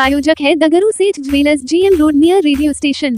प्रायोजक है दगरू सेठ jewellers, GM road near radio station.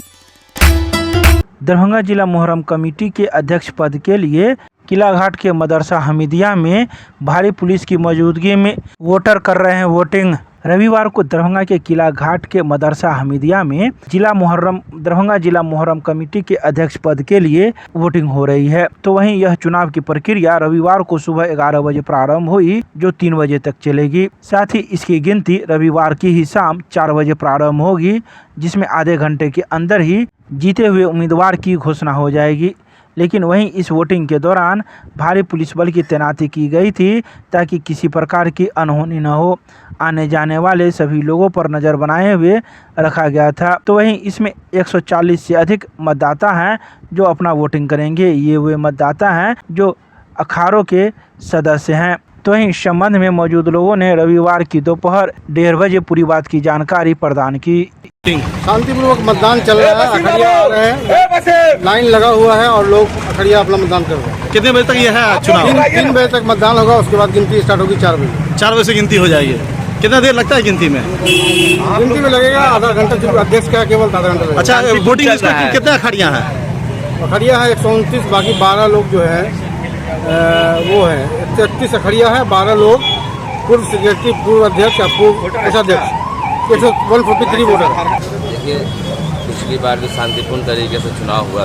Darbhanga जिला मुहर्रम कमेटी के अध्यक्ष पद के लिए किला घाट के मदरसा हमीदिया में भारी पुलिस की मौजूदगी में वोटर कर रहे हैं वोटिंग। रविवार को दरभंगा के किला घाट के मदरसा हमीदिया में दरभंगा जिला मुहर्रम कमेटी के अध्यक्ष पद के लिए वोटिंग हो रही है। तो वहीं यह चुनाव की प्रक्रिया रविवार को सुबह 11 बजे प्रारंभ हुई, जो 3 बजे तक चलेगी। साथ ही इसकी गिनती रविवार की ही शाम 4 बजे प्रारंभ होगी, जिसमें आधे घंटे के अंदर ही जीते हुए उम्मीदवार की घोषणा हो जाएगी। लेकिन वहीं इस वोटिंग के दौरान भारी पुलिस बल की तैनाती की गई थी, ताकि किसी प्रकार की अनहोनी न हो। आने जाने वाले सभी लोगों पर नज़र बनाए हुए रखा गया था। तो वहीं इसमें 140 से अधिक मतदाता हैं जो अपना वोटिंग करेंगे। ये वे मतदाता हैं जो अखाड़ों के सदस्य हैं। तो वहीं इस संबंध में मौजूद लोगों ने रविवार की दोपहर 1:30 बजे पूरी बात की जानकारी प्रदान की। शांतिपूर्वक मतदान चल रहा है, अखड़िया आ रहे हैं, लाइन लगा हुआ है और लोग अखड़िया अपना मतदान कर रहे हैं। कितने बजे तक ये है चुनाव? 3 बजे तक मतदान होगा, उसके बाद गिनती स्टार्ट होगी 4 बजे। 4 बजे से गिनती हो जाएगी। कितना देर लगता है गिनती में? गिनती में लगेगा आधा घंटा, क्योंकि अध्यक्ष का केवल आधा घंटा लगेगा। अच्छा, वोटिंग लिस्ट में कितने अखाड़ियाँ हैं? अखड़िया है 129, बाकी 12 लोग जो है वो है 131 अखड़िया है, 12 लोग पूर्व सेक्रेटरी, पूर्व अध्यक्ष या पूर्व कोषाध्यक्ष, 143 वोटर। देखिए, पिछली बार भी शांतिपूर्ण तरीके से चुनाव हुआ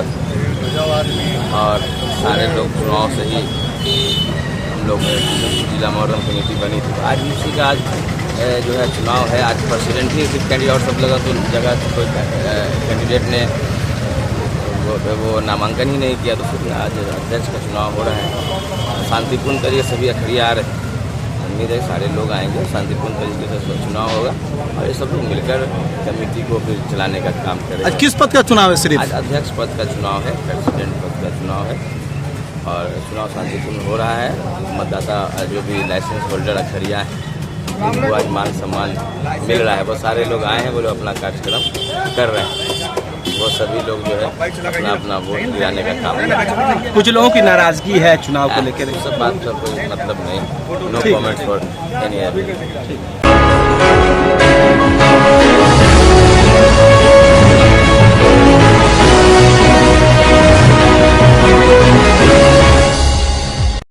और सारे लोग चुनाव से ही हम लोग जिला मुहर्रम कमेटी बनी थी। आज इसी का जो है चुनाव है। आज प्रेसिडेंट ही सिर्फ कैंडिडेट और सब लगा, तो जगह कोई कैंडिडेट ने वो नामांकन ही नहीं किया, तो फिर आज अध्यक्ष का चुनाव हो रहा है। शांतिपूर्ण तरीके से सभी अखड़िया आ रहे हैं। उम्मीद है सारे लोग आएंगे, शांतिपूर्ण तरीके से चुनाव होगा और ये सब लोग मिलकर कमेटी को फिर चलाने का काम करेंगे। आज किस पद का चुनाव है? सिर्फ आज अध्यक्ष पद का चुनाव है, प्रेसिडेंट पद का चुनाव है और चुनाव शांतिपूर्ण हो रहा है। मतदाता जो भी लाइसेंस होल्डर अखड़िया है उनको आज मान सम्मान मिल रहा है। वो सारे लोग आए हैं, वो लोग अपना कार्यक्रम कर रहे हैं। वो सभी लोग जो है अपना अपना वोट गिराने का काम कर रहे हैं। कुछ लोगों की नाराजगी है चुनाव को लेकर, सब बात का कोई मतलब नहीं। No comments for any.